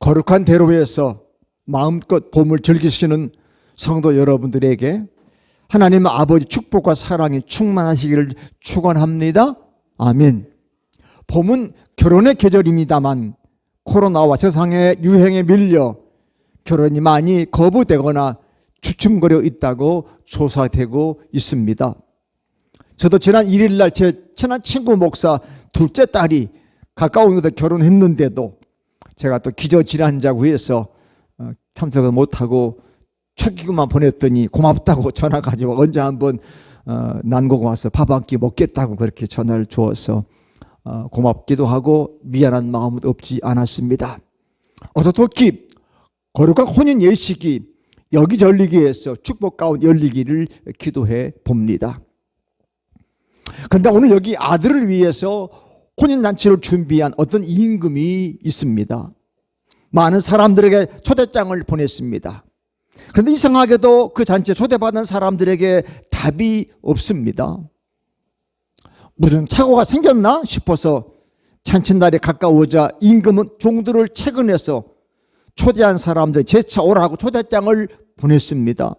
거룩한 대로에서 마음껏 봄을 즐기시는 성도 여러분들에게 하나님 아버지 축복과 사랑이 충만하시기를 축원합니다. 아멘. 봄은 결혼의 계절입니다만 코로나와 세상의 유행에 밀려 결혼이 많이 거부되거나 주춤거려 있다고 조사되고 있습니다. 저도 지난 1일 날 제 친한 친구 목사 둘째 딸이 가까운 곳에 결혼했는데도 제가 또 기저질환자고 해서 참석을 못하고 축의금만 보냈더니 고맙다고 전화 가지고 언제 한번 난고가 와서 밥 한 끼 먹겠다고 그렇게 전화를 주어서 고맙기도 하고 미안한 마음은 없지 않았습니다. 어서토끼 거룩한 혼인 예식이 여기저기 해서 축복 가운데 열리기를 기도해 봅니다. 그런데 오늘 여기 아들을 위해서 혼인잔치를 준비한 어떤 임금이 있습니다. 많은 사람들에게 초대장을 보냈습니다. 그런데 이상하게도 그 잔치에 초대받은 사람들에게 답이 없습니다. 무슨 착오가 생겼나 싶어서 잔칫날이 가까워오자 임금은 종들을 채근해서 초대한 사람들 재차 오라고 초대장을 보냈습니다.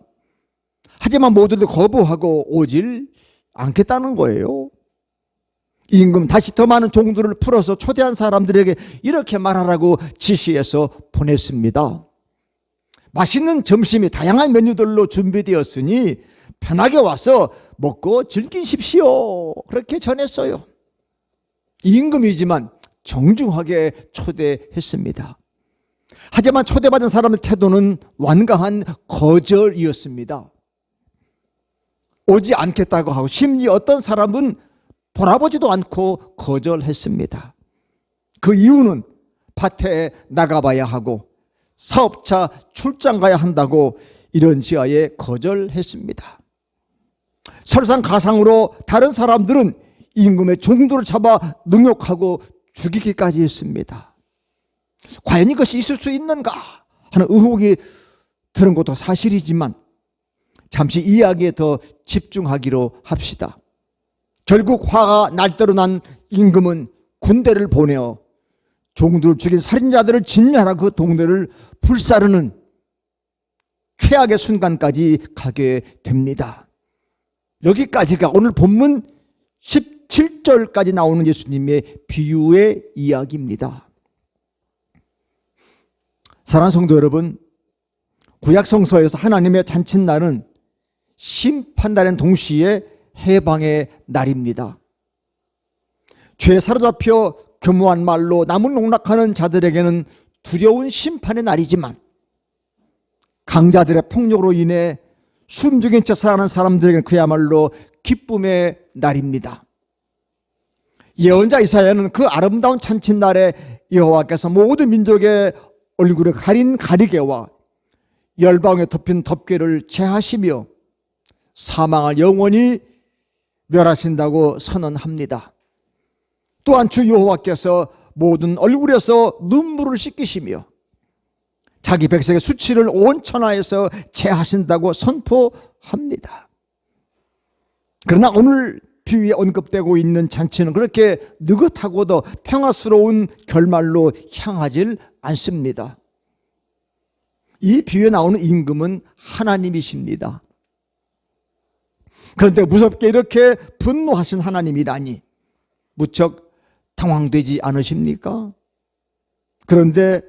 하지만 모두들 거부하고 오질 않겠다는 거예요. 임금 다시 더 많은 종들을 풀어서 초대한 사람들에게 이렇게 말하라고 지시해서 보냈습니다. 맛있는 점심이 다양한 메뉴들로 준비되었으니 편하게 와서 먹고 즐기십시오. 그렇게 전했어요. 임금이지만 정중하게 초대했습니다. 하지만 초대받은 사람의 태도는 완강한 거절이었습니다. 오지 않겠다고 하고 심지어 어떤 사람은 돌아보지도 않고 거절했습니다. 그 이유는 밭에 나가봐야 하고 사업차 출장 가야 한다고 이런 지하에 거절했습니다. 설상가상으로 다른 사람들은 임금의 종들을 잡아 능욕하고 죽이기까지 했습니다. 과연 이것이 있을 수 있는가 하는 의혹이 드는 것도 사실이지만 잠시 이야기에 더 집중하기로 합시다. 결국 화가 날대로 난 임금은 군대를 보내어 종들을 죽인 살인자들을 진멸하고 그 동네를 불사르는 최악의 순간까지 가게 됩니다. 여기까지가 오늘 본문 17절까지 나오는 예수님의 비유의 이야기입니다. 사랑하는 성도 여러분, 구약 성서에서 하나님의 잔칫날은 심판날인 동시에 해방의 날입니다. 죄에 사로잡혀 교묘한 말로 남을 농락하는 자들에게는 두려운 심판의 날이지만 강자들의 폭력으로 인해 숨죽인 채 살아가는 사람들에게는 그야말로 기쁨의 날입니다. 예언자 이사야는 그 아름다운 잔칫날에 여호와께서 모든 민족의 얼굴을 가린 가리개와 열방에 덮인 덮개를 제하시며 사망을 영원히 멸하신다고 선언합니다. 또한 주 여호와께서 모든 얼굴에서 눈물을 씻기시며 자기 백성의 수치를 온 천하에서 제하신다고 선포합니다. 그러나 오늘 비유에 언급되고 있는 잔치는 그렇게 느긋하고도 평화스러운 결말로 향하질 않습니다. 이 비유에 나오는 임금은 하나님이십니다. 그런데 무섭게 이렇게 분노하신 하나님이라니 무척 당황되지 않으십니까? 그런데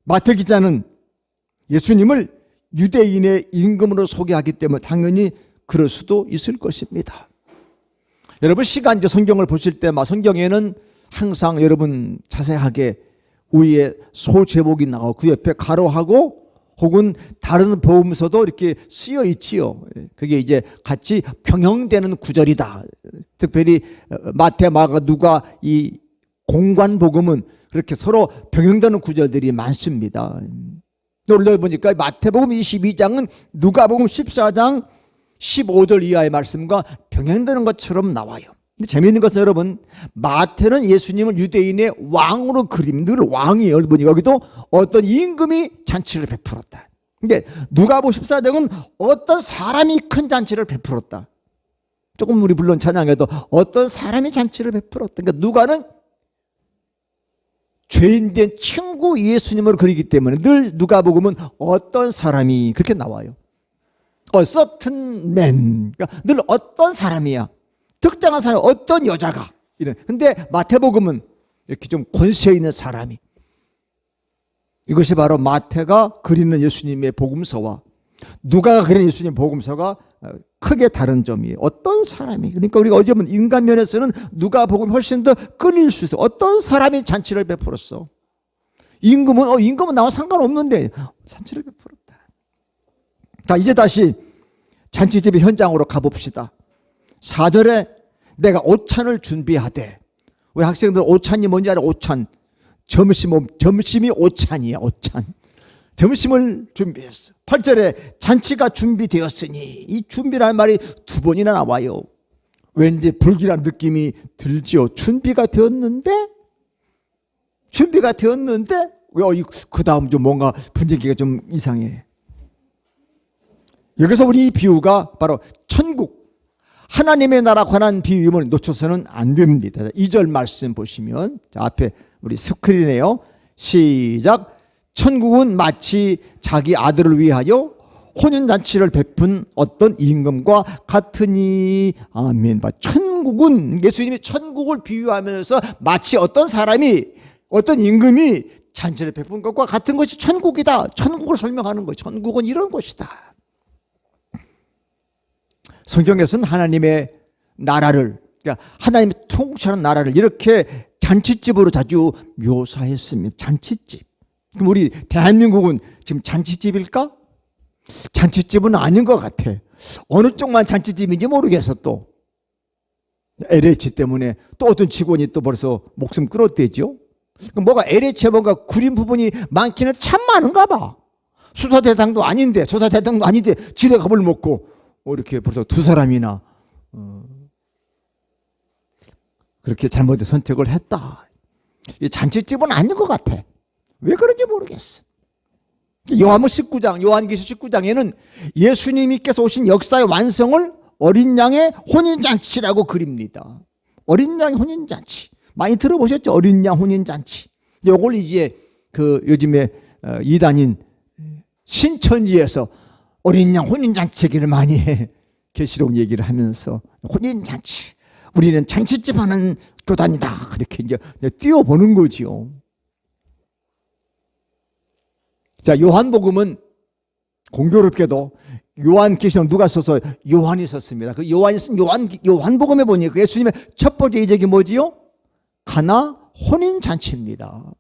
마태 기자는 예수님을 유대인의 임금으로 소개하기 때문에 당연히 그럴 수도 있을 것입니다. 여러분 시간제 성경을 보실 때 성경에는 항상 여러분 자세하게 위에 소제목이 나오고 그 옆에 가로하고 혹은 다른 복음서도 이렇게 쓰여 있지요. 그게 이제 같이 병행되는 구절이다. 특별히 마태, 마가, 누가 이 공관 복음은 그렇게 서로 병행되는 구절들이 많습니다. 놀라 보니까 마태복음 22장은 누가복음 14장 15절 이하의 말씀과 병행되는 것처럼 나와요. 근데 재미있는 것은 여러분 마태는 예수님을 유대인의 왕으로 그림, 늘 왕이에요. 여러분 여기도 어떤 임금이 잔치를 베풀었다. 근데 누가복음 14장은 어떤 사람이 큰 잔치를 베풀었다. 조금 우리 물론 찬양해도 어떤 사람이 잔치를 베풀었다. 그러니까 누가는 죄인된 친구 예수님을 그리기 때문에 늘 누가복음은 어떤 사람이 그렇게 나와요. certain man. 그러니까 늘 어떤 사람이야. 특정한 사람, 어떤 여자가. 이런. 근데 마태복음은 이렇게 좀 권세 있는 사람이. 이것이 바로 마태가 그리는 예수님의 복음서와 누가가 그리는 예수님의 복음서가 크게 다른 점이에요. 어떤 사람이. 그러니까 우리가 어제 보면 인간 면에서는 누가복음이 훨씬 더 끌릴 수 있어. 어떤 사람이 잔치를 베풀었어. 임금은 나와 상관없는데 잔치를 베풀었다. 자, 이제 다시 잔치집의 현장으로 가봅시다. 4절에 내가 오찬을 준비하되. 우리 학생들 오찬이 뭔지 알아? 오찬. 점심이 오찬이야. 오찬. 점심을 준비했어. 8절에 잔치가 준비되었으니. 이 준비라는 말이 2번이나 나와요. 왠지 불길한 느낌이 들죠. 준비가 되었는데 그 다음 좀 뭔가 분위기가 좀 이상해. 여기서 우리 이 비유가 바로 천국, 하나님의 나라 관한 비유임을 놓쳐서는 안 됩니다. 2절 말씀 보시면, 자, 앞에 우리 스크린에요. 시작. 천국은 마치 자기 아들을 위하여 혼인잔치를 베푼 어떤 임금과 같으니. 아멘. 천국은, 예수님이 천국을 비유하면서 마치 어떤 사람이, 어떤 임금이 잔치를 베푼 것과 같은 것이 천국이다. 천국을 설명하는 거예요. 천국은 이런 것이다. 성경에서는 하나님의 나라를, 그러니까 하나님의 통치하는 나라를 이렇게 잔치집으로 자주 묘사했습니다. 잔치집. 그럼 우리 대한민국은 지금 잔치집일까? 잔치집은 아닌 것 같아. 어느 쪽만 잔치집인지 모르겠어. 또 LH 때문에 또 어떤 직원이 또 벌써 목숨 끊었대죠. 그럼 뭐가 LH에 뭔가 구린 부분이 많기는 참 많은가 봐. 수사대장도 아닌데 지뢰 겁을 먹고 이렇게 벌써 2사람이나 그렇게 잘못된 선택을 했다. 이 잔치집은 아닌 것 같아. 왜 그런지 모르겠어. 요한계시 19장에는 예수님께서 오신 역사의 완성을 어린 양의 혼인잔치라고 그립니다. 어린 양의 혼인잔치. 많이 들어보셨죠? 어린 양 혼인잔치. 이걸 이제 요즘에 이단인 신천지에서 어린 양 혼인잔치 얘기를 많이 해. 계시록 얘기를 하면서 혼인잔치. 우리는 잔치집 하는 교단이다. 그렇게 이제 띄워보는 거지요. 자, 요한복음은 공교롭게도 요한계시록 누가 써서? 요한이 썼습니다. 그 요한이 쓴 요한복음에 보니까 예수님의 첫 번째 이적이 뭐지요? 가나 혼인잔치입니다.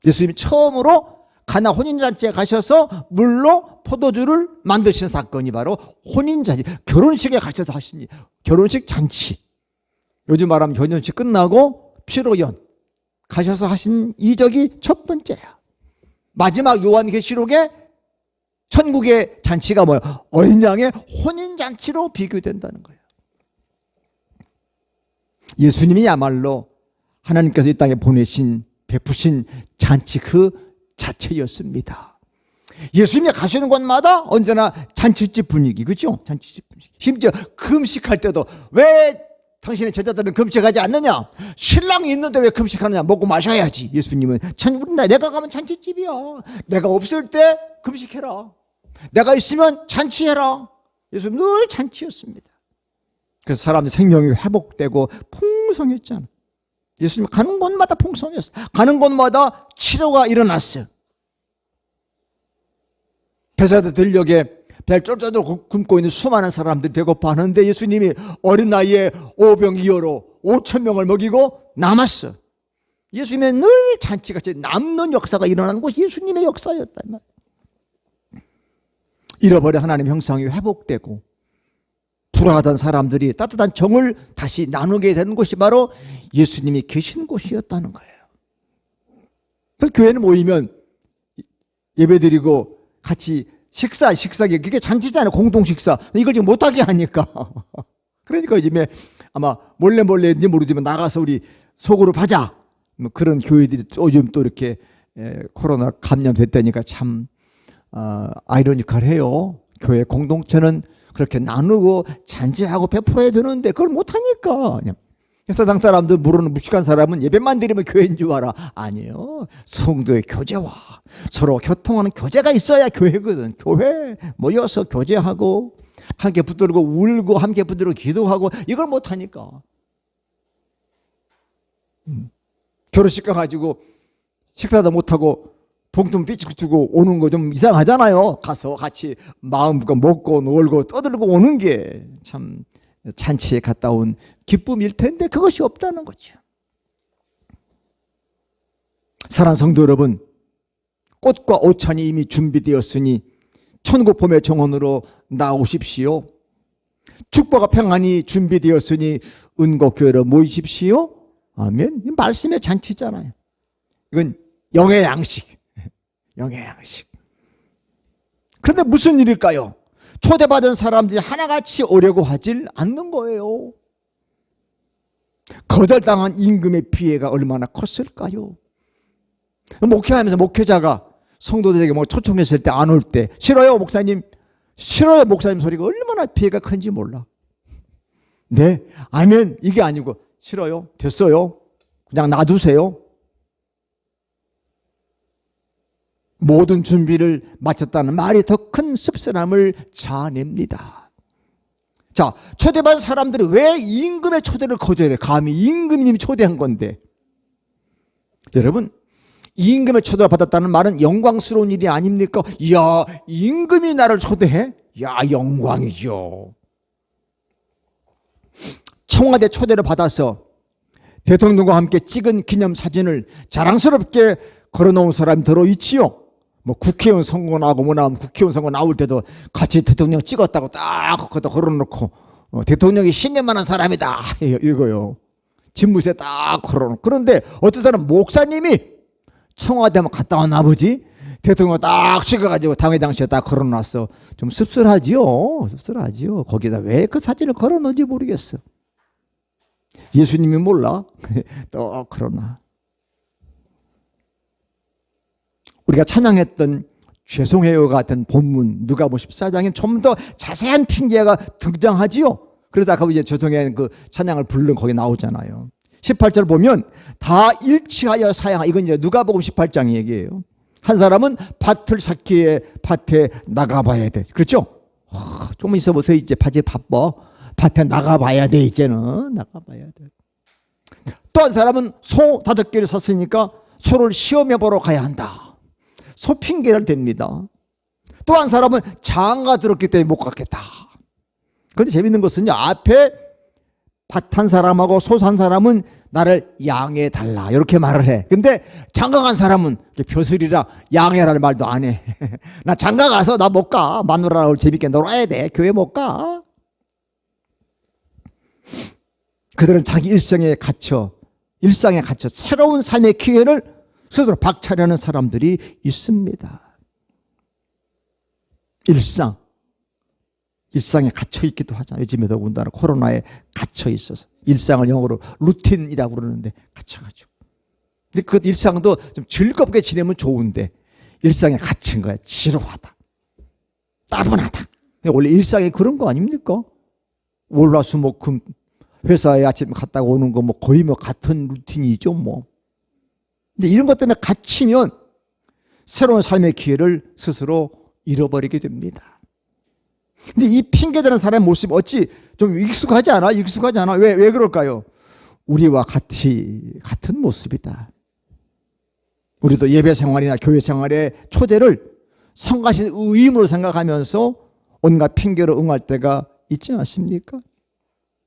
예수님이 처음으로 가나 혼인잔치에 가셔서 물로 포도주를 만드신 사건이 바로 혼인잔치, 결혼식에 가셔서 하신 결혼식 잔치. 요즘 말하면 결혼식 끝나고 피로연 가셔서 하신 이적이 첫 번째야. 마지막 요한계시록에 천국의 잔치가 뭐야? 어린 양의 혼인잔치로 비교된다는 거예요. 예수님이야말로 하나님께서 이 땅에 베푸신 잔치 그 자체였습니다. 예수님이 가시는 곳마다 언제나 잔치집 분위기, 그렇죠? 잔치집 분위기. 심지어 금식할 때도 왜 당신의 제자들은 금식하지 않느냐? 신랑이 있는데 왜 금식하느냐? 먹고 마셔야지. 예수님은 내가 가면 잔치집이야. 내가 없을 때 금식해라. 내가 있으면 잔치해라. 예수님 늘 잔치였습니다. 그래서 사람의 생명이 회복되고 풍성했잖아. 예수님 가는 곳마다 풍성했어. 가는 곳마다 치료가 일어났어요. 베사다 들녘에 배 쫄쫄 굶고 있는 수많은 사람들이 배고파하는데 예수님이 어린 나이에 오병이어로 5,000명을 먹이고 남았어. 예수님의 늘 잔치같이 남는 역사가 일어나는 것이 예수님의 역사였다. 잃어버린 하나님의 형상이 회복되고 불화하던 사람들이 따뜻한 정을 다시 나누게 되는 곳이 바로 예수님이 계신 곳이었다는 거예요. 그 교회는 모이면 예배드리고 같이 식사기 그게 잔치잖아요. 공동 식사. 이걸 지금 못하게 하니까. 그러니까 요즘에 아마 몰래인지 모르지만 나가서 우리 소그룹 하자. 뭐 그런 교회들이 요즘 또 이렇게 코로나 감염됐다니까 참 아이러니컬해요. 교회 공동체는 그렇게 나누고 잔치하고 베풀어야 되는데 그걸 못하니까 그냥 세상 사람들 모르는 무식한 사람은 예배만 드리면 교회인 줄 알아. 아니에요. 성도의 교제와 서로 교통하는 교제가 있어야 교회거든. 교회 모여서 교제하고 함께 붙들고 울고 함께 붙들고 기도하고 이걸 못하니까. 결혼식 가가지고 식사도 못하고 봉투 삐죽 주고 오는 거 좀 이상하잖아요. 가서 같이 마음껏 먹고 놀고 떠들고 오는 게 참 잔치에 갔다 온 기쁨일 텐데 그것이 없다는 거죠. 사랑하는 성도 여러분, 꽃과 오찬이 이미 준비되었으니 천국 봄의 정원으로 나오십시오. 축복과 평안이 준비되었으니 은곡교회로 모이십시오. 아멘. 이 말씀의 잔치잖아요. 이건 영의 양식. 영의 양식. 그런데 무슨 일일까요? 초대받은 사람들이 하나같이 오려고 하질 않는 거예요. 거절당한 임금의 피해가 얼마나 컸을까요? 목회하면서 목회자가 성도들에게 뭐 초청했을 때 안 올 때 싫어요 목사님, 싫어요 목사님 소리가 얼마나 피해가 큰지 몰라. 네, 아멘. 이게 아니고 싫어요, 됐어요, 그냥 놔두세요. 모든 준비를 마쳤다는 말이 더 큰 씁쓸함을 자아냅니다. 자, 초대받은 사람들이 왜 임금의 초대를 거절해? 감히 임금님이 초대한 건데. 여러분, 임금의 초대를 받았다는 말은 영광스러운 일이 아닙니까? 이야, 임금이 나를 초대해? 야, 영광이죠. 청와대 초대를 받아서 대통령과 함께 찍은 기념사진을 자랑스럽게 걸어놓은 사람이 들어있지요. 뭐 국회의원 선거 나오고 뭐 나오면 국회의원 선거 나올 때도 같이 대통령 찍었다고 딱 거기다 걸어놓고 대통령이 신념만한 사람이다 이거요. 집무실에 딱 걸어놓고. 그런데 어떤 사람 목사님이 청와대 한번 갔다 온 아버지 대통령 딱 찍어가지고 당회장실에 딱 걸어놨어. 좀 씁쓸하지요. 씁쓸하지요. 거기다 왜 그 사진을 걸어놓은지 모르겠어. 예수님이 몰라? 또 그러나. 우리가 찬양했던 죄송해요 같은 본문 누가복음 14장에 좀 더 자세한 핑계가 등장하지요. 그러다가 이제 죄송해요 그 찬양을 부르는 거기 나오잖아요. 18절 보면 다 일치하여 사양하. 이건 이제 누가복음 18장 얘기예요. 한 사람은 밭을 찾기에 밭에 나가봐야 돼. 그렇죠? 조금 있어 보세요. 이제 밭이 바빠. 밭에 나가봐야 돼. 이제는 나가봐야 돼. 또 한 사람은 소 5개를 샀으니까 소를 시험해 보러 가야 한다. 소 핑계를 댑니다. 또 한 사람은 장가 들었기 때문에 못 갔겠다. 그런데 재밌는 것은요, 앞에 밭 한 사람하고 소 산 사람은 나를 양해 달라 이렇게 말을 해. 근데 장가 간 사람은 벼슬이라 양해라는 말도 안 해. 나 장가 가서 나 못 가. 마누라하고 재밌게 놀아야 돼. 교회 못 가. 그들은 자기 일상에 갇혀 새로운 삶의 기회를 스스로 박차려는 사람들이 있습니다. 일상에 갇혀 있기도 하잖아요. 요즘에 더군다나 코로나에 갇혀 있어서 일상을 영어로 루틴이라고 그러는데 갇혀가지고. 근데 그 일상도 좀 즐겁게 지내면 좋은데 일상에 갇힌 거야. 지루하다, 따분하다. 원래 일상이 그런 거 아닙니까? 월화수목금 회사에 아침에 갔다가 오는 거 뭐 거의 뭐 같은 루틴이죠 뭐. 근데 이런 것 때문에 갇히면 새로운 삶의 기회를 스스로 잃어버리게 됩니다. 근데 이 핑계대는 사람의 모습 어찌 좀 익숙하지 않아? 왜 그럴까요? 우리와 같은 모습이다. 우리도 예배 생활이나 교회 생활의 초대를 성가신 의무로 생각하면서 온갖 핑계로 응할 때가 있지 않습니까?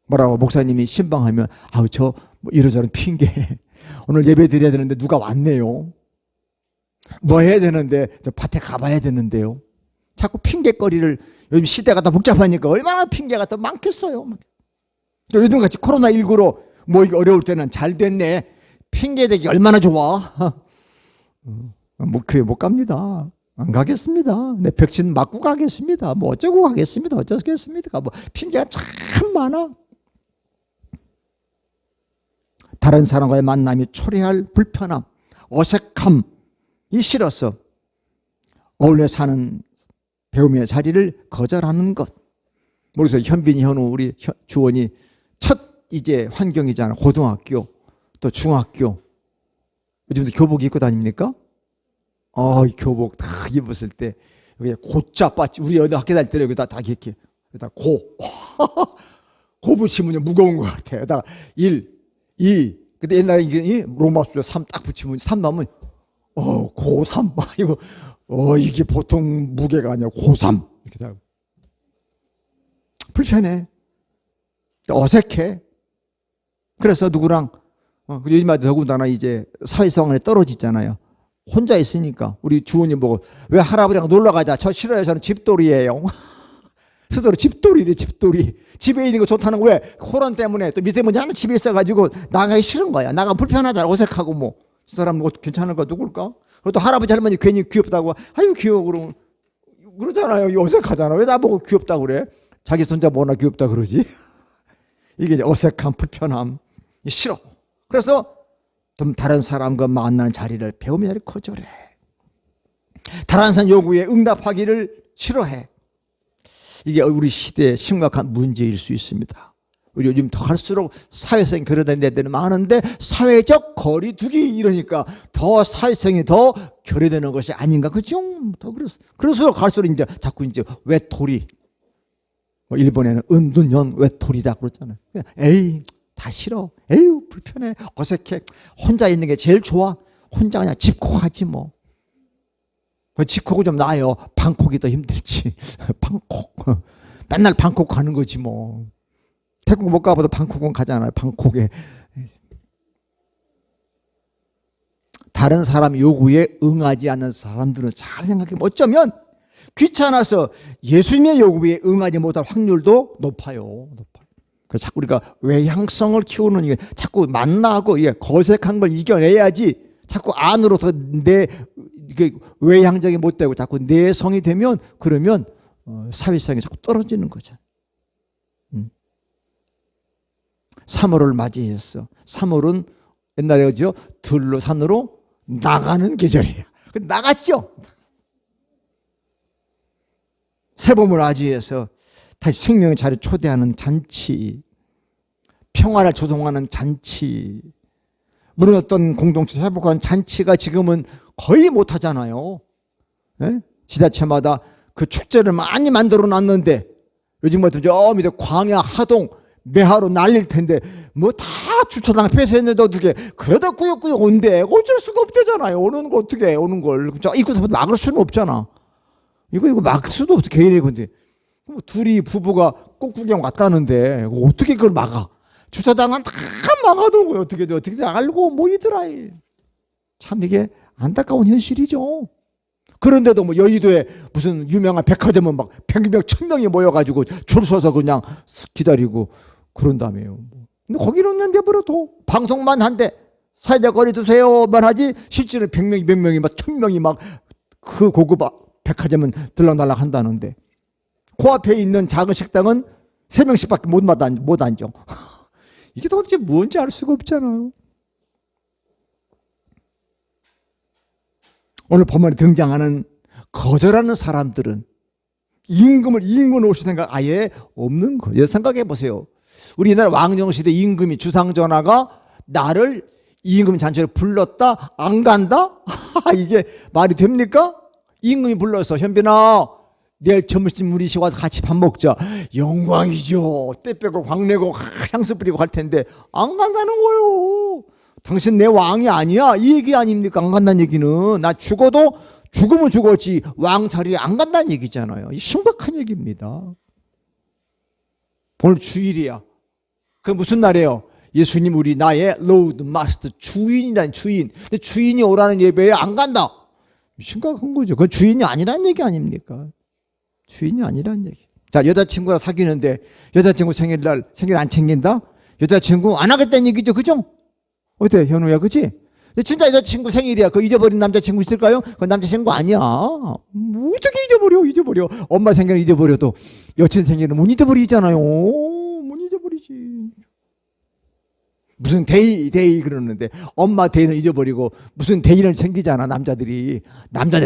뭐라고 목사님이 신방하면 아우 저 뭐 이러저런 핑계 오늘 예배 드려야 되는데 누가 왔네요. 뭐 해야 되는데 저 밭에 가봐야 되는데요. 자꾸 핑계거리를. 요즘 시대가 더 복잡하니까 얼마나 핑계가 더 많겠어요. 요즘같이 코로나19로 뭐 어려울 때는 잘 됐네. 핑계대기 얼마나 좋아. 뭐 교회 못 갑니다. 안 가겠습니다. 네, 백신 맞고 가겠습니다. 뭐 어쩌고 가겠습니다. 어쩌겠습니까? 뭐 핑계가 참 많아. 다른 사람과의 만남이 초래할 불편함, 어색함이 싫어서 어울려 사는 배움의 자리를 거절하는 것. 그래서 현빈이, 현우, 우리 주원이 첫 이제 환경이잖아. 고등학교, 또 중학교. 요즘도 교복 입고 다닙니까? 이 교복 다 입었을 때, 여기 고자 빠지. 우리 여기 학교 다닐 때 여기다 다 이렇게, 여기다 고. 고 붙이면 무거운 것 같아. 여기다 1, 2. 근데 옛날에 이게 로마 숫자 3 딱 붙이면 3 나오면, 고3. 이거, 이게 보통 무게가 아니야. 고3. 이렇게 다. 불편해. 어색해. 그래서 누구랑, 요즘에 더군다나 이제 사회성에 떨어지잖아요. 혼자 있으니까. 우리 주원님 보고, 왜 할아버지랑 놀러 가자. 저 싫어요. 저는 집돌이에요. 스스로 집돌이래, 집돌이. 집에 있는 거 좋다는 거 왜? 코로나 때문에 또 밑에 문제 하나 집에 있어가지고 나가기 싫은 거야. 나가 불편하잖아. 어색하고 뭐. 저 사람 뭐 괜찮을까? 누굴까? 그리고 또 할아버지 할머니 괜히 귀엽다고. 아유, 귀여워. 그러잖아요. 어색하잖아. 왜 나보고 귀엽다고 그래? 자기 손자 뭐나 귀엽다 그러지? 이게 어색함, 불편함. 싫어. 그래서 좀 다른 사람과 만나는 자리를 배움의 자리 거절해. 다른 사람 요구에 응답하기를 싫어해. 이게 우리 시대의 심각한 문제일 수 있습니다. 우리 요즘 더 갈수록 사회성 결여된 데들이 많은데 사회적 거리두기 이러니까 더 사회성이 더 결여되는 것이 아닌가. 그죠? 더 그럴수록 갈수록 이제 자꾸 이제 외톨이. 일본에는 은둔형 외톨이다 그러잖아요. 에이, 다 싫어. 에휴, 불편해. 어색해. 혼자 있는 게 제일 좋아. 혼자 그냥 집콕하지 뭐. 집콕은 좀 나아요. 방콕이 더 힘들지. 방콕. 맨날 방콕 가는 거지 뭐. 태국 못 가봐도 방콕은 가잖아요. 방콕에. 다른 사람 요구에 응하지 않는 사람들은 잘 생각해보면 어쩌면 귀찮아서 예수님의 요구에 응하지 못할 확률도 높아요. 그래서 자꾸 우리가 외향성을 키우는 게 자꾸 만나고 이게 거색한 걸 이겨내야지 자꾸 안으로서 내 외향적이 못 되고 자꾸 내성이 되면 그러면 사회성이 자꾸 떨어지는 거죠. 3월을 맞이했어. 3월은 옛날에 그죠? 들로 산으로 나가는 계절이야. 나갔죠. 새봄을 맞이해서 다시 생명의 자리를 초대하는 잔치, 평화를 조성하는 잔치, 무너졌던 공동체 회복하는 잔치가 지금은 거의 못하잖아요. 네? 지자체마다 그 축제를 많이 만들어 놨는데 요즘 같은 저 밑에 광야, 하동, 매하로 날릴 텐데 뭐 다 주차장 폐쇄했는데 어떻게 그러다 꾸역꾸역 온대. 어쩔 수가 없대잖아요. 오는 거 어떻게 해, 오는 걸. 저 입구에서 막을 수는 없잖아. 이거 막을 수도 없어. 개인의 건데. 둘이 부부가 꽃구경 왔다는데 어떻게 그걸 막아? 주차장은 다 막아두고 어떻게 알고 모이더라. 참 이게 안타까운 현실이죠. 그런데도 뭐 여의도에 무슨 유명한 백화점은 막 100명, 1000명이 모여가지고 줄 서서 그냥 기다리고 그런다며요. 근데 거기는 내버려둬. 방송만 한데 사회적 거리 두세요만 하지 실제로 100명이 몇 명이 막 1000명이 막 그 고급 백화점은 들락날락 한다는데 그 앞에 있는 작은 식당은 3명씩밖에 못 앉아. 이게 도대체 뭔지 알 수가 없잖아요. 오늘 본문에 등장하는 거절하는 사람들은 임금을 오실 생각 아예 없는 거예요. 생각해 보세요. 우리 옛날 왕정시대 임금이 주상전하가 나를 임금 잔치를 불렀다 안 간다? 이게 말이 됩니까? 임금이 불러서 현빈아 내일 점심 우리 집 와서 같이 밥 먹자. 영광이죠. 때 빼고 광내고 향수 뿌리고 갈 텐데 안 간다는 거예요. 당신 내 왕이 아니야. 이 얘기 아닙니까? 안 간다는 얘기는. 나 죽어도 죽으면 죽었지 왕 자리에 안 간다는 얘기잖아요. 이 심각한 얘기입니다. 오늘 주일이야. 그 무슨 날이에요? 예수님 우리 나의 로드 마스터 주인이란 주인. 근데 주인이 오라는 예배에 안 간다. 심각한 거죠. 그건 주인이 아니란 얘기 아닙니까? 주인이 아니란 얘기. 자, 여자친구랑 사귀는데 여자친구 생일날 생일 안 챙긴다? 여자친구 안 하겠다는 얘기죠. 그죠? 어때 현우야, 그치? 진짜 여자친구 생일이야. 그 잊어버린 남자친구 있을까요? 그 남자친구 아니야. 어떻게 잊어버려. 엄마 생일은 잊어버려도 여친 생일은 못 잊어버리잖아요. 못 잊어버리지. 무슨 데이 그러는데 엄마 데이는 잊어버리고 무슨 데이를 챙기잖아. 남자들이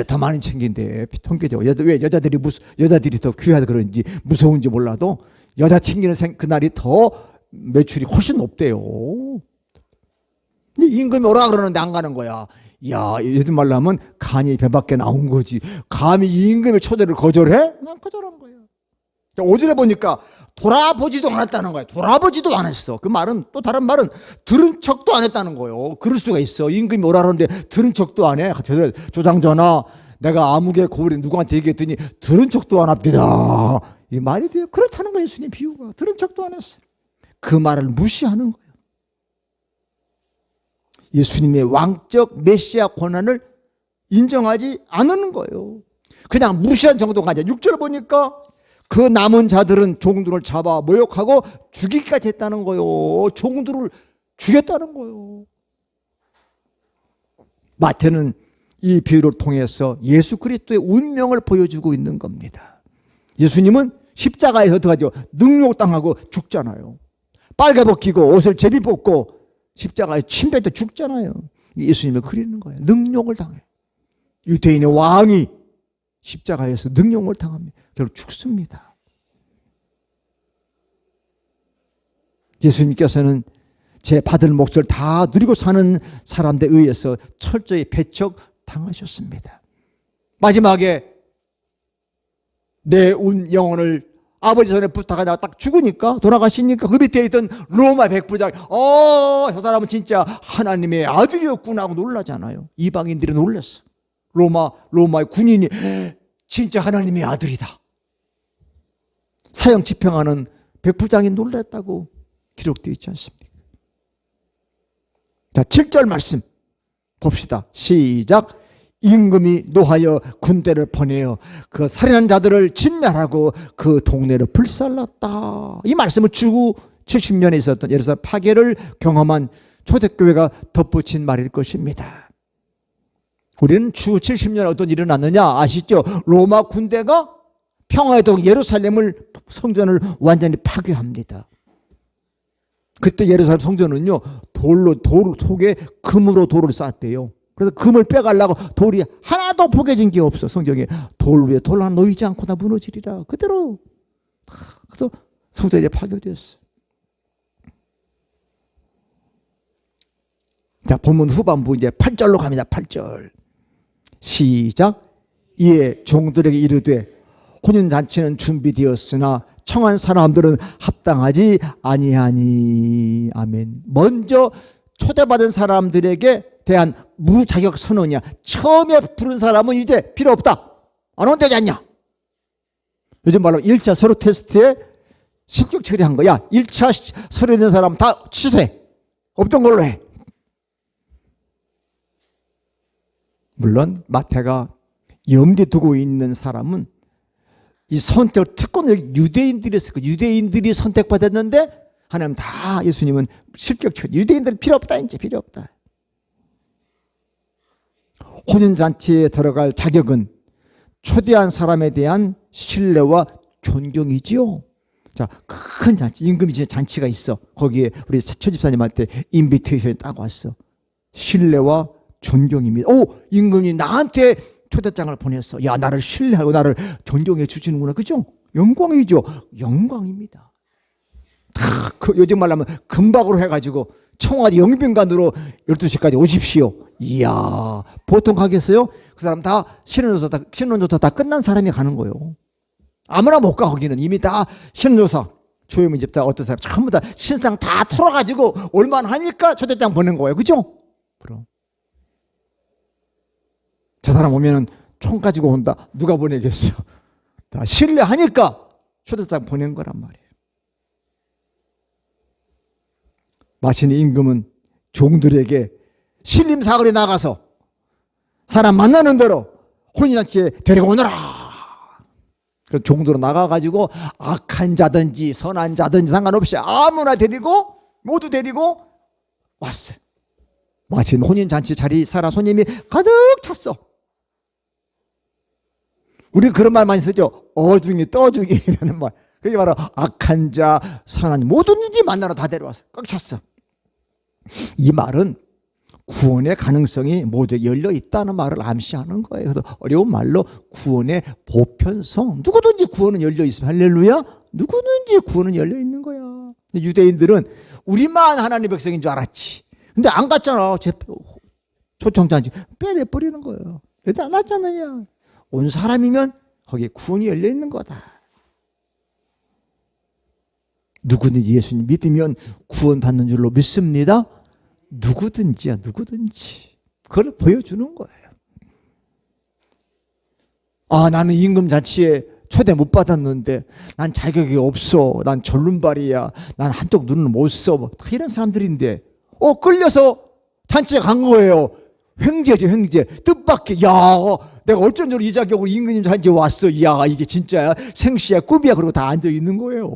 더 많이 챙긴대. 통계적으로. 왜 여자들이 더 귀하다 그런지 무서운지 몰라도 여자 챙기는 그날이 더 매출이 훨씬 높대요. 임금이 오라 그러는데 안 가는 거야. 야, 요즘 말로 하면 간이 배 밖에 나온 거지. 감히 이 임금의 초대를 거절해? 난 거절한 거야. 5절에 보니까 돌아보지도 않았다는 거야. 돌아보지도 않았어. 그 말은, 또 다른 말은 들은 척도 안 했다는 거예요. 그럴 수가 있어. 임금이 오라 그러는데 들은 척도 안 해. 조장전하, 내가 아무개 고을에 누구한테 얘기했더니 들은 척도 안 합니다. 이 말이 돼요. 그렇다는 거예요. 예수님 비유가. 들은 척도 안 했어. 그 말을 무시하는 거예요. 예수님의 왕적 메시아 권한을 인정하지 않는 거예요. 그냥 무시한 정도가 아니야. 6절 보니까 그 남은 자들은 종들을 잡아 모욕하고 죽이기까지 했다는 거예요. 종들을 죽였다는 거예요. 마태는 이 비유를 통해서 예수 그리스도의 운명을 보여주고 있는 겁니다. 예수님은 십자가에서 어떻게 하죠? 능욕당하고 죽잖아요. 빨개 벗기고 옷을 제비 벗고 십자가에 침뱉어 죽잖아요. 예수님을 그리는 거예요. 능욕을 당해. 유대인의 왕이 십자가에서 능욕을 당합니다. 결국 죽습니다. 예수님께서는 제 받을 몫을 다 누리고 사는 사람들에 의해서 철저히 배척당하셨습니다. 마지막에 내 영혼을 아버지 손에 부탁하다가 딱 죽으니까, 돌아가시니까 그 밑에 있던 로마 백부장이 저 사람은 진짜 하나님의 아들이었구나 하고 놀라잖아요. 이방인들이 놀랐어. 로마의 군인이 진짜 하나님의 아들이다. 사형 집행하는 백부장이 놀랐다고 기록되어 있지 않습니까? 자, 7절 말씀 봅시다. 시작. 임금이 노하여 군대를 보내어 그 살인한 자들을 진멸하고 그 동네를 불살랐다. 이 말씀을 주후 70년에 있었던 예루살렘 파괴를 경험한 초대교회가 덧붙인 말일 것입니다. 우리는 주후 70년에 어떤 일이 일어났느냐 아시죠? 로마 군대가 평화의 동 예루살렘을 성전을 완전히 파괴합니다. 그때 예루살렘 성전은요, 돌 속에 금으로 돌을 쌓았대요. 그래서 금을 빼가려고 돌이 하나도 포개진 게 없어. 성경에 돌 위에 돌 하나 놓이지 않고 다 무너지리라. 그대로. 그래서 성전이 파괴되었어. 자, 본문 후반부 이제 8절로 갑니다. 8절. 시작. 이에 종들에게 이르되 혼인잔치는 준비되었으나 청한 사람들은 합당하지 아니하니. 아멘. 먼저 초대받은 사람들에게 대한 무자격 선언이야. 처음에 부른 사람은 이제 필요 없다. 안 오면 되지 않냐. 요즘 말로 1차 서류 테스트에 실격 처리한 거야. 1차 서류 낸 사람 다 취소해. 없던 걸로 해. 물론 마태가 염두에 두고 있는 사람은 이 선택을 특권을 유대인들이 했을 거예요. 유대인들이 선택받았는데 하나님 다 예수님은 실격 처리. 유대인들은 필요 없다. 이제 필요 없다. 혼인잔치에 들어갈 자격은 초대한 사람에 대한 신뢰와 존경이지요. 자, 큰 잔치, 임금이 잔치가 있어. 거기에 우리 최집사님한테 인비테이션이 딱 왔어. 신뢰와 존경입니다. 임금이 나한테 초대장을 보냈어. 야, 나를 신뢰하고 나를 존경해 주시는구나. 그죠? 영광이죠. 영광입니다. 요즘 말로 하면 금박으로 해가지고 청와대 영빈관으로 12시까지 오십시오. 이야, 보통 가겠어요? 그 사람 다 신원조사 다 끝난 사람이 가는 거예요. 아무나 못 가. 거기는 이미 다 신원조사. 조효민 집사 어떤 사람 전부 다 신상 다 털어가지고 올만 하니까 초대장 보낸 거예요. 그죠? 그럼 저 사람 오면은 총 가지고 온다. 누가 보내겠어? 다 신뢰하니까 초대장 보낸 거란 말이에요. 마침 임금은 종들에게 신림사거리 나가서 사람 만나는 대로 혼인잔치에 데리고 오너라. 그래서 종들로 나가가지고 악한 자든지 선한 자든지 상관없이 아무나 데리고 모두 데리고 왔어요. 마침 혼인잔치 자리 사람 손님이 가득 찼어. 우리 그런 말 많이 쓰죠. 어중이 떠중이라는 말. 그게 바로 악한 자 선한 모든지 만나러 다 데려와서 꽉 찼어. 이 말은 구원의 가능성이 모두 열려 있다는 말을 암시하는 거예요. 그래서 어려운 말로 구원의 보편성. 누구든지 구원은 열려 있으면 할렐루야. 누구든지 구원은 열려 있는 거야. 유대인들은 우리만 하나님의 백성인 줄 알았지. 근데 안 갔잖아. 초청잔치 빼내버리는 거예요. 여기 안 왔잖아요. 온 사람이면 거기에 구원이 열려 있는 거다. 누구든지 예수님 믿으면 구원받는 줄로 믿습니다. 누구든지야, 누구든지. 그걸 보여주는 거예요. 아, 나는 임금잔치에 초대 못 받았는데 난 자격이 없어. 난 절름발이야. 난 한쪽 눈을 못 써. 이런 사람들인데 끌려서 잔치에 간 거예요. 횡재지, 횡재. 뜻밖의, 야, 내가 어쩐 줄 이 자격으로 임금님 잔치에 왔어. 야, 이게 진짜야. 생시야, 꿈이야. 그러고 다 앉아 있는 거예요.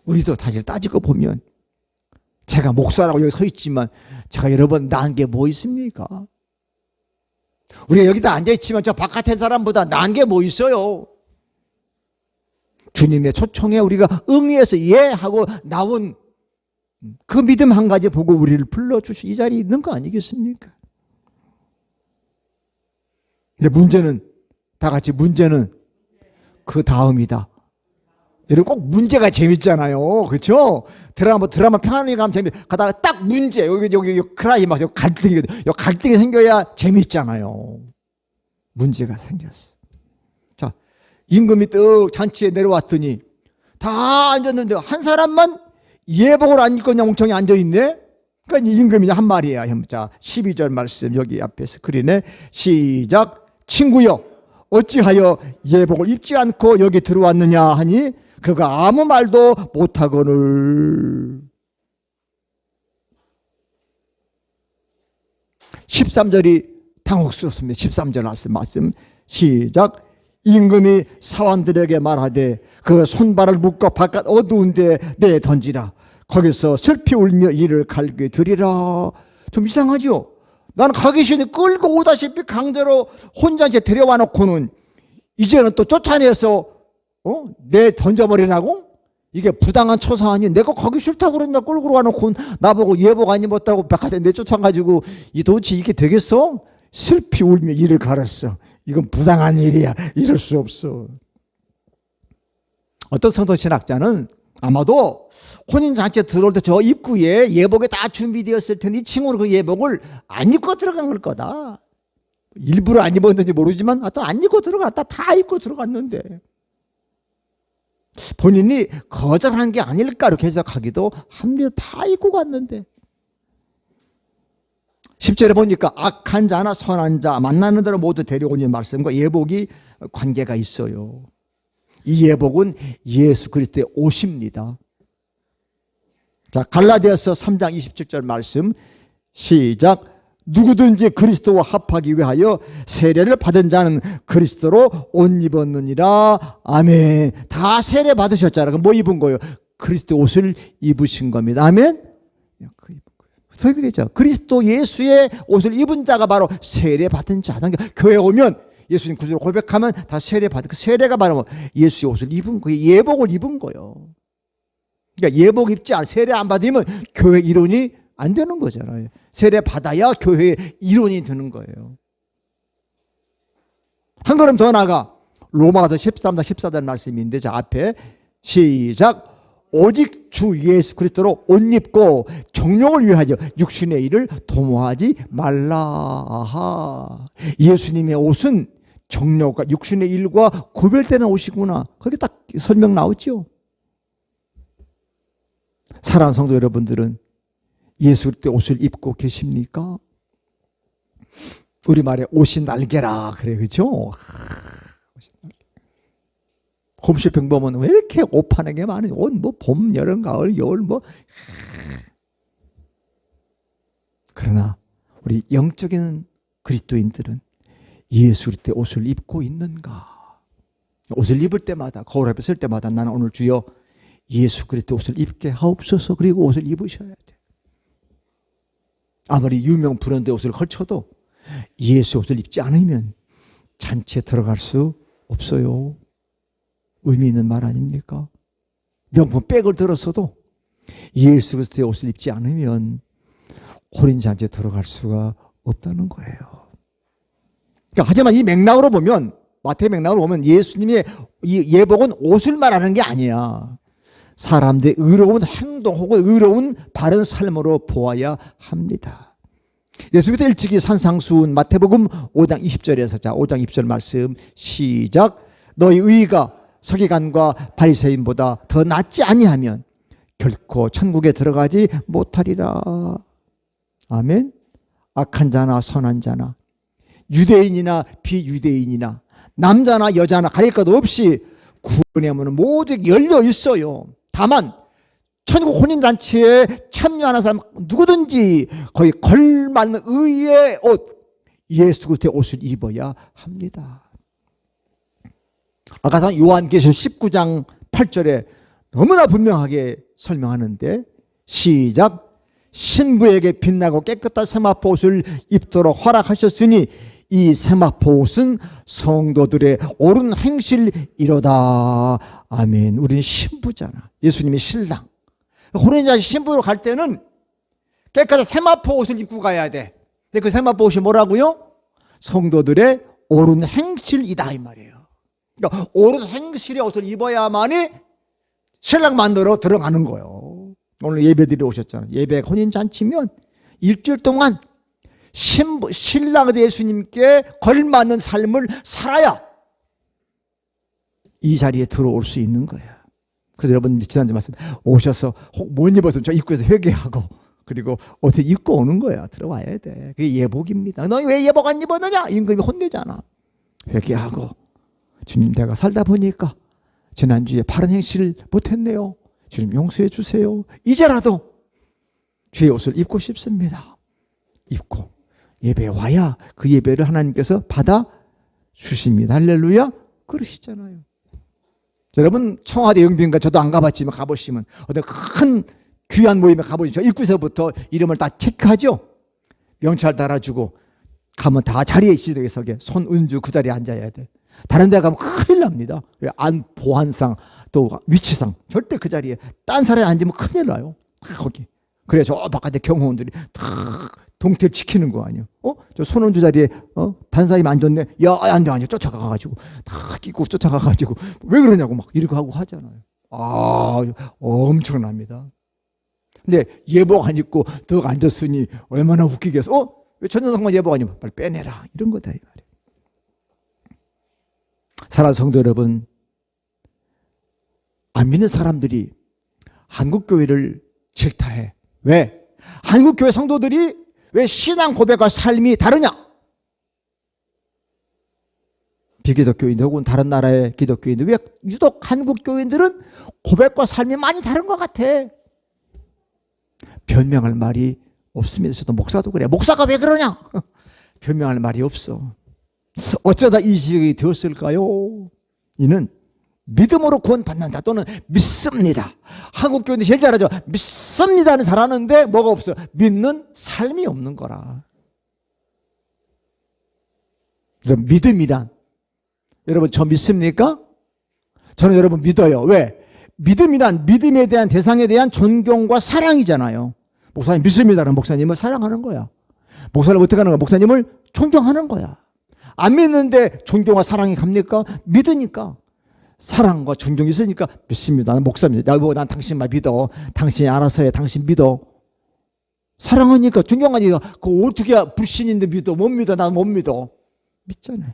우리도 사실 따지고 보면 제가 목사라고 여기 서 있지만 제가 여러분 나은 게 뭐 있습니까? 우리가 여기다 앉아있지만 저 바깥의 사람보다 나은 게 뭐 있어요? 주님의 초청에 우리가 응해서 예 하고 나온 그 믿음 한 가지 보고 우리를 불러주시 이 자리에 있는 거 아니겠습니까? 근데 문제는 다 같이 문제는 그 다음이다. 여러분 꼭 문제가 재밌잖아요. 그렇죠? 드라마 평안하게 가면 가다가 딱 문제 여기 크라이막스 갈등이 생겨야 재밌잖아요. 문제가 생겼어. 자, 임금이 떡 잔치에 내려왔더니 다 앉았는데 한 사람만 예복을 안 입고 그냥 웅청이 앉아있네. 그러니까 임금이 한 말이야. 자, 12절 말씀 여기 앞에 스크린에 시작. 친구여 어찌하여 예복을 입지 않고 여기 들어왔느냐 하니 그가 아무 말도 못하거늘. 13절이 당혹스럽습니다. 13절 말씀 시작. 임금이 사원들에게 말하되 그 손발을 묶어 바깥 어두운 데 내 던지라. 거기서 슬피 울며 이를 갈게 드리라. 좀 이상하죠? 나는 가기 싫으니 끌고 오다시피 강제로 혼자 데려와 놓고는 이제는 또 쫓아내서 내 던져버리라고? 이게 부당한 처사 아니? 내가 가기 싫다고 그랬나? 끌고 와놓고 나보고 예복 안 입었다고 바깥에 내쫓아가지고 도대체 이게 되겠어? 슬피 울며 이를 갈았어. 이건 부당한 일이야. 이럴 수 없어. 어떤 성도 신학자는 아마도 혼인잔치에 들어올 때 저 입구에 예복이 다 준비되었을 텐데 이 친구는 그 예복을 안 입고 들어간 걸 거다. 일부러 안 입었는지 모르지만 또 안 입고 들어갔다. 다 입고 들어갔는데 본인이 거절한 게 아닐까 이렇게 해석하기도 합니다. 다 입고 갔는데 10절에 보니까 악한 자나 선한 자 만나는 대로 모두 데려오니 말씀과 예복이 관계가 있어요. 이 예복은 예수 그리스도의 옷입니다. 자, 갈라디아서 3장 27절 말씀 시작. 누구든지 그리스도와 합하기 위하여 세례를 받은 자는 그리스도로 옷 입었느니라. 아멘. 다 세례 받으셨잖아요. 그럼 뭐 입은 거예요? 그리스도 옷을 입으신 겁니다. 아멘. 그 입은 거예요. 그렇게 되죠. 그리스도 예수의 옷을 입은 자가 바로 세례 받은 자다. 교회 오면 예수님 구주로 고백하면 다 세례 받은 그 세례가 바로 예수의 옷을 입은 거예요. 예복을 입은 거예요. 그러니까 예복 입지 않 세례 안 받으면 교회 이론이 안 되는 거잖아요. 세례 받아야 교회의 이론이 되는 거예요. 한 걸음 더 나가 로마서 13장 14절 말씀인데 자 앞에 시작. 오직 주 예수 그리스도로 옷 입고 정욕을 위하여 육신의 일을 도모하지 말라. 아하. 예수님의 옷은 정욕과 육신의 일과 구별되는 옷이구나. 거기 딱 설명 나오죠. 사랑하는 성도 여러분들은 예수 그리스도의 옷을 입고 계십니까? 우리말에 옷이 날개라 그래, 그죠? 홈쇼핑 보면 왜 이렇게 옷 파는 게 많은 옷 뭐 봄, 여름, 가을, 겨울 뭐. 그러나 우리 영적인 그리스도인들은 예수 그리스도의 옷을 입고 있는가? 옷을 입을 때마다 거울 앞에 설 때마다 나는 오늘 주여 예수 그리스도 옷을 입게 하옵소서. 그리고 옷을 입으셔야 돼. 아무리 유명 브랜드 옷을 걸쳐도 예수 옷을 입지 않으면 잔치에 들어갈 수 없어요. 의미 있는 말 아닙니까? 명품 백을 들었어도 예수 그리스도의 옷을 입지 않으면 혼인 잔치에 들어갈 수가 없다는 거예요. 그러니까 하지만 이 맥락으로 보면 마태의 맥락을 보면 예수님의 이 예복은 옷을 말하는 게 아니야. 사람들의 의로운 행동 혹은 의로운 바른 삶으로 보아야 합니다. 예수님부터 일찍이 산상수훈 마태복음 5장 20절에서 자 5장 20절 말씀 시작. 너희 의가 서기관과 바리새인보다 더 낫지 아니하면 결코 천국에 들어가지 못하리라. 아멘. 악한 자나 선한 자나 유대인이나 비유대인이나 남자나 여자나 가릴 것 없이 구원의 문은 모두에게 열려 있어요. 다만 천국 혼인잔치에 참여하는 사람 누구든지 거의 걸맞는 의의 옷, 예수 그리스도의 옷을 입어야 합니다. 아까 요한계시록 19장 8절에 너무나 분명하게 설명하는데 시작. 신부에게 빛나고 깨끗한 세마포 옷을 입도록 허락하셨으니 이 세마포 옷은 성도들의 옳은 행실이로다. 아멘. 우리는 신부잖아. 예수님이 신랑. 혼인잔치 신부로 갈 때는 깨끗한 세마포 옷을 입고 가야 돼. 근데 그 세마포 옷이 뭐라고요? 성도들의 옳은 행실이다 이 말이에요. 그러니까 옳은 행실의 옷을 입어야만이 신랑 만나러 들어가는 거예요. 오늘 예배드리러 오셨잖아요. 예배 혼인잔치면 일주일 동안 신랑 예수님께 걸맞는 삶을 살아야 이 자리에 들어올 수 있는 거야. 그래서 여러분 지난주 말씀 오셔서 혹 못 입었으면 저 입구에서 회개하고 그리고 옷을 입고 오는 거야. 들어와야 돼. 그게 예복입니다. 너 왜 예복 안 입었느냐? 임금이 혼내잖아. 회개하고 주님 내가 살다 보니까 지난주에 바른 행실을 못했네요. 주님 용서해 주세요. 이제라도 주의 옷을 입고 싶습니다. 입고 예배에 와야 그 예배를 하나님께서 받아 주십니다. 할렐루야. 그러시잖아요. 여러분 청와대 영빈관 저도 안 가봤지만 가보시면 어떤 큰 귀한 모임에 가보시죠. 입구에서부터 이름을 다 체크하죠. 명찰 달아주고 가면 다 자리에 지도석에 손은주 그 자리에 앉아야 돼. 다른 데 가면 큰일 납니다. 안 보안상 또 위치상 절대 그 자리에 딴 사람이 앉으면 큰일 나요. 거기. 그래 저 바깥에 경호원들이 다 동태를 지키는 거 아니에요. 저 손은주 자리에 다른 사람이 앉았네. 야 앉아 쫓아가가지고 다 끼고 쫓아가가지고 왜 그러냐고 막 이러고 하고 하잖아요. 엄청납니다. 근데 예복 안 입고 더 앉았으니 얼마나 웃기겠어. 왜 전현성만 예복 안 입어? 빨리 빼내라. 이런 거다 이 말이에요. 사랑하는 성도 여러분, 안 믿는 사람들이 한국교회를 질타해. 왜? 한국교회 성도들이 왜 신앙 고백과 삶이 다르냐? 비기독교인들 혹은 다른 나라의 기독교인들 왜 유독 한국 교인들은 고백과 삶이 많이 다른 것 같아? 변명할 말이 없습니다. 저도 목사도 그래. 목사가 왜 그러냐? 변명할 말이 없어. 어쩌다 이 지경이 되었을까요? 이는 믿음으로 구원받는다 또는 믿습니다. 한국 교인들 제일 잘하죠. 믿습니다는 잘하는데 뭐가 없어? 믿는 삶이 없는 거라. 여러분 믿음이란 여러분 저 믿습니까? 저는 여러분 믿어요. 왜? 믿음이란 믿음에 대한 대상에 대한 존경과 사랑이잖아요. 목사님 믿습니다는 목사님을 사랑하는 거야. 목사를 어떻게 하는 거야? 목사님을 존경하는 거야. 안 믿는데 존경과 사랑이 갑니까? 믿으니까. 사랑과 존경이 있으니까 믿습니다. 나는 목사입니다. 난 당신만 믿어. 당신이 알아서 해. 당신 믿어. 사랑하니까 존경하니까 그 어떻게 불신인데 믿어. 못 믿어. 난 못 믿어. 믿잖아요.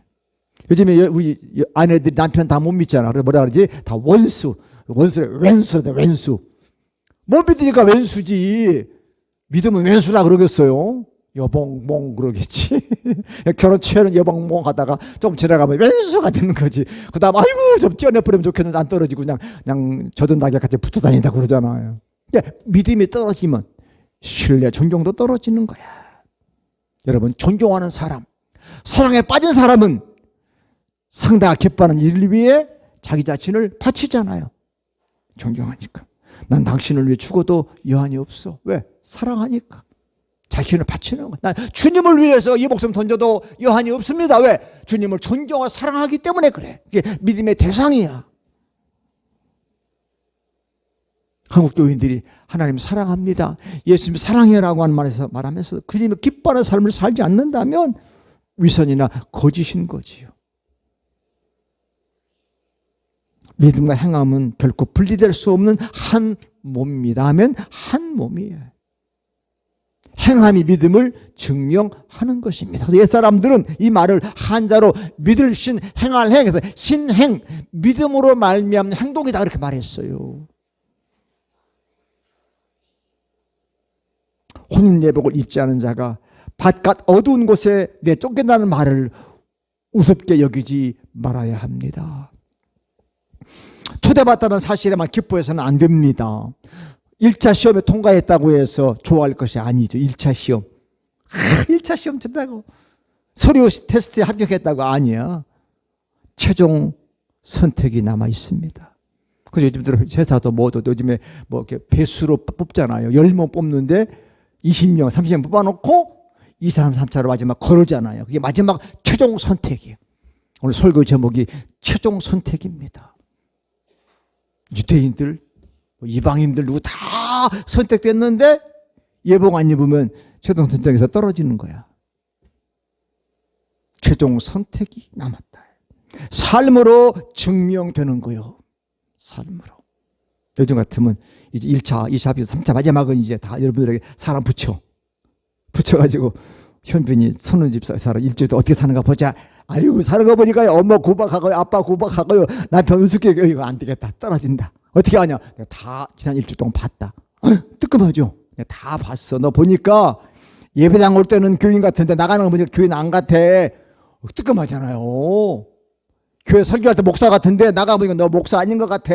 요즘에 우리 아내들이 남편 다 못 믿잖아. 그래서 뭐라 그러지? 다 원수. 왼수다 왼수. 못 믿으니까 왼수지. 믿으면 왼수라 그러겠어요. 여봉봉 그러겠지. 결혼 취해는 여봉봉 하다가 좀 지나가면 왼수가 되는 거지. 그 다음 아이고 좀 찌어내버리면 좋겠는데 안 떨어지고 그냥 젖은 낙엽 같이 붙어 다닌다 그러잖아요. 근데 믿음이 떨어지면 신뢰 존경도 떨어지는 거야. 여러분 존경하는 사람 사랑에 빠진 사람은 상대가 기뻐하는 일 위해 자기 자신을 바치잖아요. 존경하니까. 난 당신을 위해 죽어도 여한이 없어. 왜? 사랑하니까. 자신을 바치는 거야. 난 주님을 위해서 이 목숨 던져도 여한이 없습니다. 왜? 주님을 존경하고 사랑하기 때문에 그래. 이게 믿음의 대상이야. 한국 교인들이 하나님 사랑합니다. 예수님 사랑해라고 하는 말하면서 그님이 기뻐하는 삶을 살지 않는다면 위선이나 거짓인 거지요. 믿음과 행함은 결코 분리될 수 없는 한 몸입니다. 하면 한 몸이에요. 행함이 믿음을 증명하는 것입니다. 그래서 옛사람들은 이 말을 한자로 믿을 신, 행할 행에서 신행, 믿음으로 말미암는 행동이다 그렇게 말했어요. 혼인예복을 입지 않은 자가 바깥 어두운 곳에 내쫓긴다는 말을 우습게 여기지 말아야 합니다. 초대받다는 사실에만 기뻐해서는 안 됩니다. 1차 시험에 통과했다고 해서 좋아할 것이 아니죠. 1차 시험. 1차 시험 친다고. 서류 테스트에 합격했다고 아니야. 최종 선택이 남아 있습니다. 그래서 요즘 들어 회사도 뭐도 요즘에 뭐 이렇게 배수로 뽑잖아요. 10명 뽑는데 20명, 30명 뽑아놓고 2, 3, 3차로 마지막 거르잖아요. 그게 마지막 최종 선택이에요. 오늘 설교 제목이 최종 선택입니다. 유대인들, 이방인들 누구 다 선택됐는데 예복 안 입으면 최종 선택에서 떨어지는 거야. 최종 선택이 남았다. 삶으로 증명되는 거요. 삶으로. 요즘 같으면 이제 1차, 2차, 3차 마지막은 이제 다 여러분들에게 사람 붙여가지고 현빈이 손은 집사 살아 일주일 동안 어떻게 사는가 보자. 아이고 사는 거 보니까 엄마 구박하고요, 아빠 구박하고요, 남편 우습게 이거 안 되겠다, 떨어진다. 어떻게 하냐? 내가 다 지난 일주일 동안 봤다. 뜨끔하죠. 내가 다 봤어. 너 보니까 예배당 올 때는 교인 같은데 나가는 거 보니까 교인 안 같아. 뜨끔하잖아요. 교회 설교할 때 목사 같은데 나가보니까 너 목사 아닌 것 같아.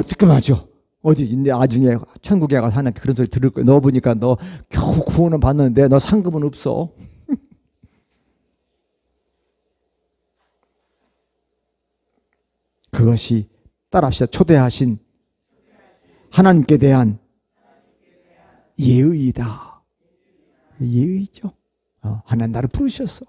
뜨끔하죠. 어디 이제 나중에 천국에 가서 하나님께 그런 소리 들을 거야. 너 보니까 너 겨우 구원은 받는데 너 상급은 없어. 그것이 따라합시다. 초대하신 하나님께 대한 예의이다. 예의죠. 하나님 나를 부르셨어.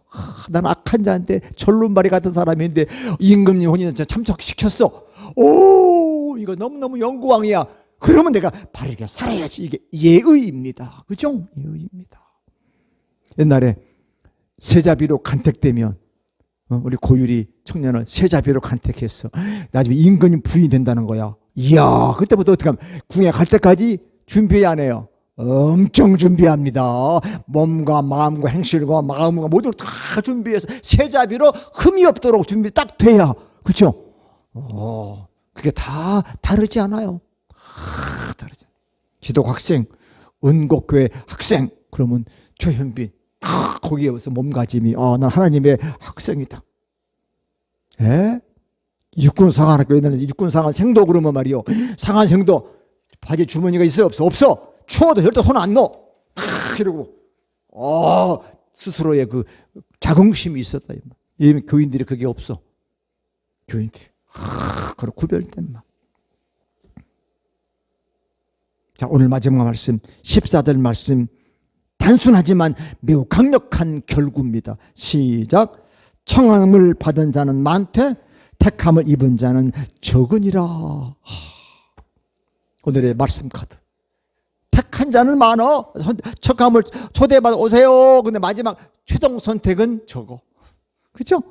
나는 악한 자인데 절름발이 같은 사람인데 임금님 혼인잔치에 참석시켰어. 오, 이거 너무너무 영광이야. 그러면 내가 바르게 살아야지. 이게 예의입니다. 그죠? 예의입니다. 옛날에 세자비로 간택되면 우리 고유리 청년을 세자비로 간택했어. 나중에 임금님 부인이 된다는 거야. 이야, 그때부터 어떻게 하면 궁에 갈 때까지 준비 안 해요. 엄청 준비합니다. 몸과 마음과 행실과 마음과 모두를 다 준비해서 세자비로 흠이 없도록 준비 딱 돼야. 그렇죠? 그게 다 다르지 않아요. 다 다르지. 기독 학생, 은곡교회 학생 그러면 최현빈 거기에서 몸가짐이 난 하나님의 학생이다. 예? 육군상한학교 옛날에 육군상한생도 그러면 말이요. 상한생도 바지 주머니가 있어요? 없어? 없어. 추워도 절대 손 안 넣어. 이러고 스스로의 그 자긍심이 있었다. 이 교인들이 그게 없어. 교인들이 그런 구별된 막. 자, 오늘 마지막 말씀 14절 말씀 단순하지만 매우 강력한 결구입니다. 시작. 청함을 받은 자는 많되 택함을 입은 자는 적으니라. 오늘의 말씀 카드. 택한 자는 많어. 청함을 초대받아 오세요. 근데 마지막 최종 선택은 적어. 그렇죠?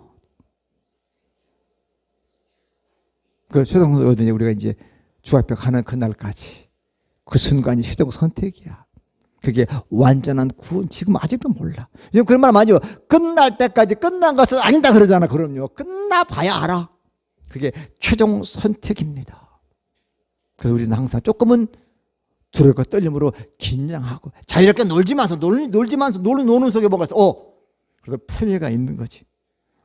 그 최종 선택 어디냐? 우리가 이제 주 앞에 가는 그날까지 그 순간이 최종 선택이야. 그게 완전한 구원 지금 아직도 몰라. 지금 그런 말 많이 해요. 끝날 때까지 끝난 것은 아니다 그러잖아. 그럼요. 끝나봐야 알아. 그게 최종 선택입니다. 그래서 우리는 항상 조금은 두려움과 떨림으로 긴장하고 자유롭게 놀지만서 노는 속에 뭐가 있어? 그래서 품위가 있는 거지.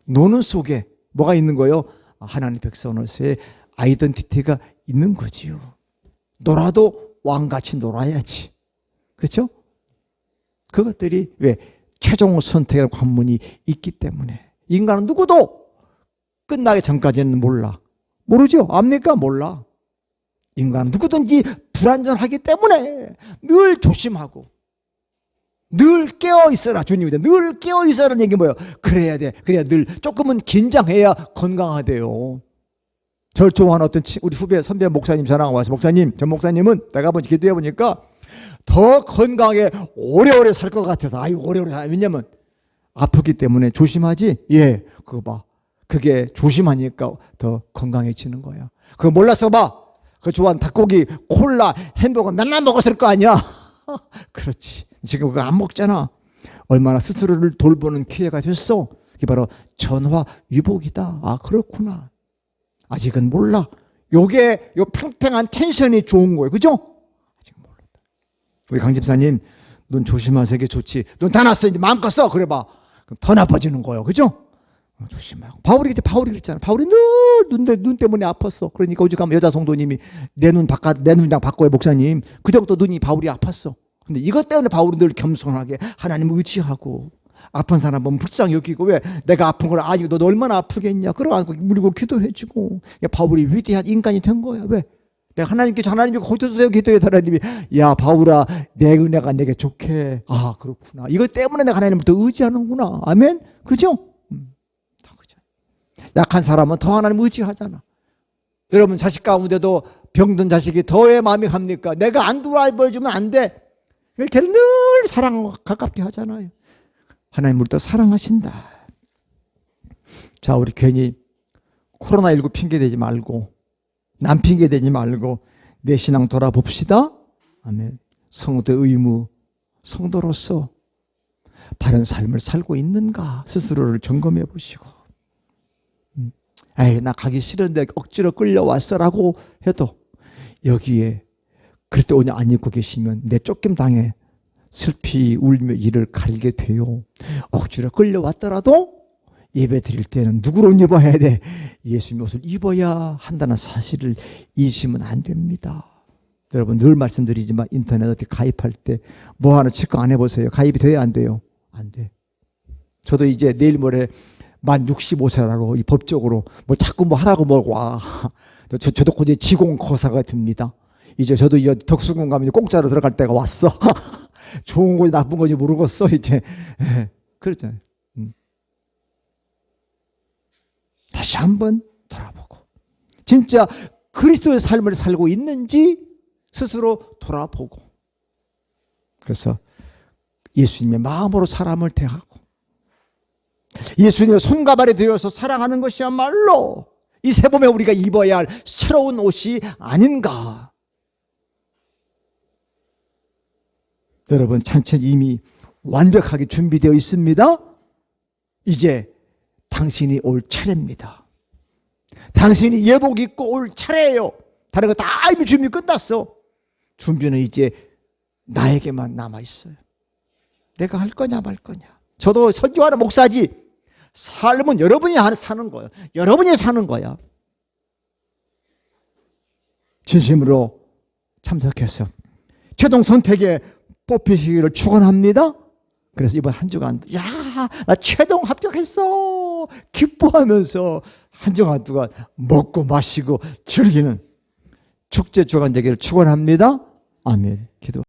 노는 속에 뭐가 있는 거요? 하나님 백성으로서의 아이덴티티가 있는 거지요. 놀아도 왕같이 놀아야지. 그렇죠? 그것들이 왜 최종 선택의 관문이 있기 때문에 인간은 누구도 끝나기 전까지는 몰라. 모르죠? 압니까? 몰라. 인간은 누구든지 불완전하기 때문에 늘 조심하고 늘 깨어있어라. 주님이 늘 깨어있어라는 얘기 뭐예요? 그래야 돼. 그래야 늘 조금은 긴장해야 건강하대요. 저를 좋아하는 어떤 우리 후배 선배 목사님 전화가 와서 목사님, 전 목사님은 내가 한번 기도해 보니까 더 건강하게 오래오래 살 것 같아서 오래오래 왜냐면 아프기 때문에 조심하지. 예, 그거 봐. 그게 조심하니까 더 건강해지는 거야. 그거 몰랐어 봐. 그 좋아하는 닭고기, 콜라, 햄버거 맨날 먹었을 거 아니야. 그렇지. 지금 그거 안 먹잖아. 얼마나 스스로를 돌보는 기회가 됐어. 그게 바로 전화 위복이다. 아, 그렇구나. 아직은 몰라. 요게 요 팽팽한 텐션이 좋은 거예요. 그죠? 아직 몰랐다. 우리 강 집사님, 눈 조심하세요. 이게 좋지. 눈 다 났어. 이제 마음껏 써. 그래봐. 그럼 더 나빠지는 거예요. 그죠? 조심하고. 바울이 그랬잖아. 바울이 늘 눈 때문에 아팠어. 그러니까 오직 가면 여자 성도님이 내 눈이랑 바꿔요, 목사님. 그때부터 눈이 바울이 아팠어. 근데 이것 때문에 바울은 늘 겸손하게 하나님을 의지하고 아픈 사람 보면 불쌍히 여기고 왜 내가 아픈 걸 아니고 너 얼마나 아프겠냐. 그러고 물고 기도해주고 바울이 위대한 인간이 된 거야. 왜? 내가 하나님이 고쳐주세요. 기도해 하나님이 야 바울아 내 은혜가 내게 좋게. 아 그렇구나. 이것 때문에 내가 하나님을 더 의지하는구나. 아멘. 그죠? 다 그죠. 약한 사람은 더 하나님 의지하잖아. 여러분 자식 가운데도 병든 자식이 더의 마음이 갑니까? 내가 안 돌아보여주면 안 돼. 걔를 늘 사랑 가깝게 하잖아요. 하나님 우리 또 사랑하신다. 자 우리 괜히 코로나19 핑계대지 말고 남 핑계대지 말고 내 신앙 돌아봅시다. 아멘. 성도의 의무, 성도로서 바른 삶을 살고 있는가 스스로를 점검해 보시고 에이 나 가기 싫은데 억지로 끌려왔어라고 해도 여기에 그럴 때 오늘 안 입고 계시면 내 쫓김 당해 슬피 울며 이를 갈게 돼요. 억지로 끌려왔더라도 예배 드릴 때는 누구로 옷 입어야 돼? 예수님 옷을 입어야 한다는 사실을 잊으시면 안 됩니다. 여러분 늘 말씀드리지만 인터넷 어디 가입할 때 뭐 하나 체크 안 해보세요. 가입이 돼야 안 돼요? 안 돼. 저도 이제 내일 모레 만 65세라고 이 법적으로 뭐 자꾸 뭐 하라고 뭐 와. 저도 곧 지공거사가 듭니다. 이제 저도 이 덕수궁 가면 공짜로 들어갈 때가 왔어. 좋은 건지 나쁜 건지 모르겠어 이제. 그렇잖아요. 다시 한번 돌아보고 진짜 그리스도의 삶을 살고 있는지 스스로 돌아보고 그래서 예수님의 마음으로 사람을 대하고 예수님의 손과 발이 되어서 사랑하는 것이야말로 이 새봄에 우리가 입어야 할 새로운 옷이 아닌가. 여러분 찬천 이미 완벽하게 준비되어 있습니다. 이제 당신이 올 차례입니다. 당신이 예복 입고 올 차례예요. 다른 거 다 이미 준비 끝났어. 준비는 이제 나에게만 남아있어요. 내가 할 거냐 말 거냐. 저도 선교하는 목사지. 삶은 여러분이 사는 거예요. 여러분이 사는 거야. 진심으로 참석해서 최종 선택에 뽑히시기를 축원합니다. 그래서 이번 한 주간 야, 나 최종 합격했어 기뻐하면서 한 주간 동안 먹고 마시고 즐기는 축제 주간 되기를 축원합니다. 아멘. 기도.